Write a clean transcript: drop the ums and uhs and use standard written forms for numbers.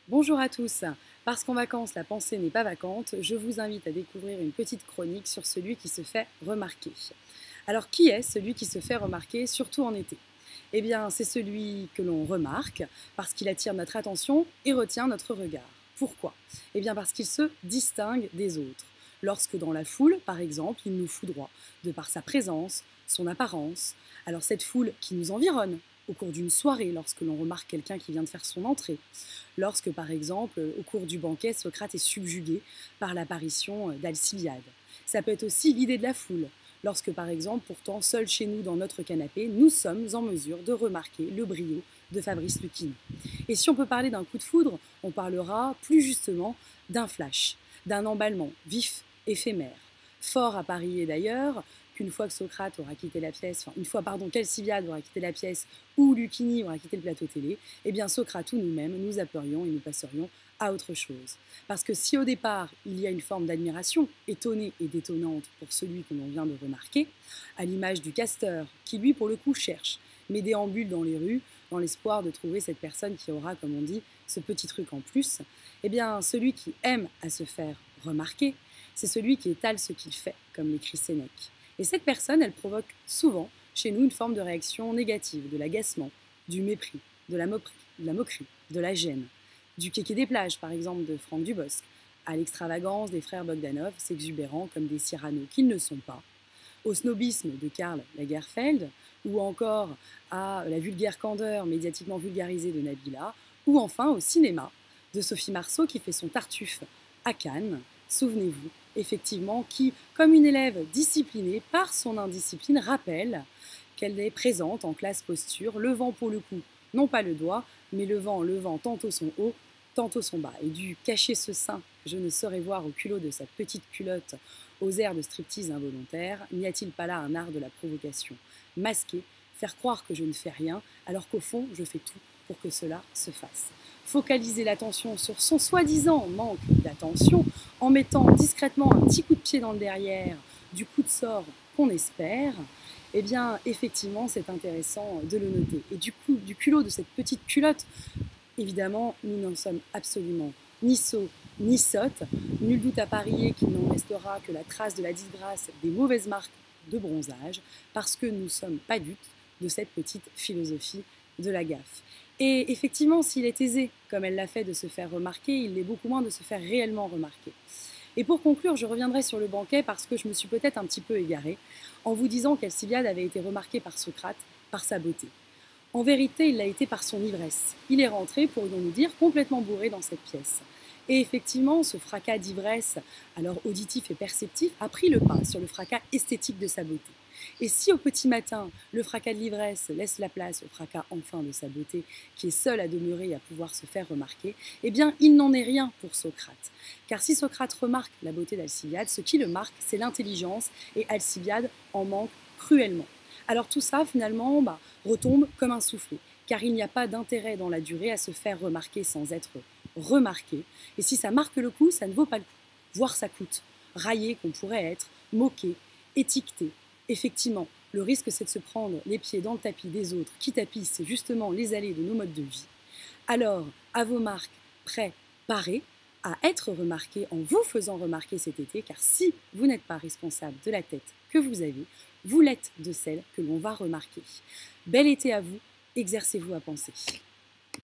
Bonjour à tous. Parce qu'en vacances, la pensée n'est pas vacante, je vous invite à découvrir une petite chronique sur celui qui se fait remarquer. Alors, qui est celui qui se fait remarquer, surtout en été? Eh bien, c'est celui que l'on remarque parce qu'il attire notre attention et retient notre regard. Pourquoi? Eh bien, parce qu'il se distingue des autres. Lorsque dans la foule, par exemple, il nous foudroie, de par sa présence, son apparence. Alors, cette foule qui nous environne, au cours d'une soirée, lorsque l'on remarque quelqu'un qui vient de faire son entrée, lorsque, par exemple, au cours du banquet, Socrate est subjugué par l'apparition d'Alcibiade. Ça peut être aussi l'idée de la foule, lorsque, par exemple, pourtant, seuls chez nous dans notre canapé, nous sommes en mesure de remarquer le brio de Fabrice Lucchini. Et si on peut parler d'un coup de foudre, on parlera plus justement d'un flash, d'un emballement vif, éphémère. Fort à parier d'ailleurs qu'une fois que Socrate aura quitté la pièce, enfin une fois pardon qu'Alcibiade aura quitté la pièce ou Lucchini aura quitté le plateau télé, eh bien Socrate ou nous-mêmes nous appellerions et nous passerions à autre chose. Parce que si au départ il y a une forme d'admiration étonnée et détonnante pour celui que l'on vient de remarquer, à l'image du casteur qui lui pour le coup cherche, mais déambule dans les rues dans l'espoir de trouver cette personne qui aura, comme on dit, ce petit truc en plus, eh bien celui qui aime à se faire remarquer, c'est celui qui étale ce qu'il fait, comme l'écrit Sénèque. Et cette personne, elle provoque souvent chez nous une forme de réaction négative, de l'agacement, du mépris, de la moquerie, de la gêne, du kéké des plages, par exemple, de Franck Dubosc, à l'extravagance des frères Bogdanov, s'exubérant comme des Cyrano qu'ils ne sont pas, au snobisme de Karl Lagerfeld, ou encore à la vulgaire candeur médiatiquement vulgarisée de Nabila, ou enfin au cinéma de Sophie Marceau qui fait son Tartuffe à Cannes, souvenez-vous, effectivement, qui, comme une élève disciplinée par son indiscipline, rappelle qu'elle est présente en classe posture, levant pour le coup, non pas le doigt, mais levant tantôt son haut, tantôt son bas. Et dû cacher ce sein que je ne saurais voir au culot de sa petite culotte aux airs de striptease involontaire, n'y a-t-il pas là un art de la provocation? Masquer, faire croire que je ne fais rien, alors qu'au fond, je fais tout pour que cela se fasse. Focaliser l'attention sur son soi-disant manque d'attention en mettant discrètement un petit coup de pied dans le derrière du coup de sort qu'on espère, eh bien, effectivement, c'est intéressant de le noter. Et du coup, du culot de cette petite culotte, évidemment, nous n'en sommes absolument ni sots ni sottes. Nul doute à parier qu'il n'en restera que la trace de la disgrâce des mauvaises marques de bronzage, parce que nous ne sommes pas dupes de cette petite philosophie de la gaffe. Et effectivement, s'il est aisé, comme elle l'a fait, de se faire remarquer, il l'est beaucoup moins de se faire réellement remarquer. Et pour conclure, je reviendrai sur le banquet parce que je me suis peut-être un petit peu égarée en vous disant qu'Alcibiade avait été remarquée par Socrate par sa beauté. En vérité, il l'a été par son ivresse. Il est rentré, pourrions-nous dire, complètement bourré dans cette pièce. Et effectivement, ce fracas d'ivresse, alors auditif et perceptif, a pris le pas sur le fracas esthétique de sa beauté. Et si au petit matin, le fracas de l'ivresse laisse la place au fracas enfin de sa beauté, qui est seul à demeurer et à pouvoir se faire remarquer, eh bien, il n'en est rien pour Socrate. Car si Socrate remarque la beauté d'Alcibiade, ce qui le marque, c'est l'intelligence, et Alcibiade en manque cruellement. Alors tout ça, finalement, retombe comme un soufflet, car il n'y a pas d'intérêt dans la durée à se faire remarquer sans être remarqué. Et si ça marque le coup, ça ne vaut pas le coup, voire ça coûte. Raillé qu'on pourrait être, moqué, étiqueté. Effectivement, le risque, c'est de se prendre les pieds dans le tapis des autres qui tapissent justement les allées de nos modes de vie. Alors, à vos marques, prêts, parés, à être remarqués en vous faisant remarquer cet été, car si vous n'êtes pas responsable de la tête que vous avez, vous l'êtes de celle que l'on va remarquer. Bel été à vous, exercez-vous à penser.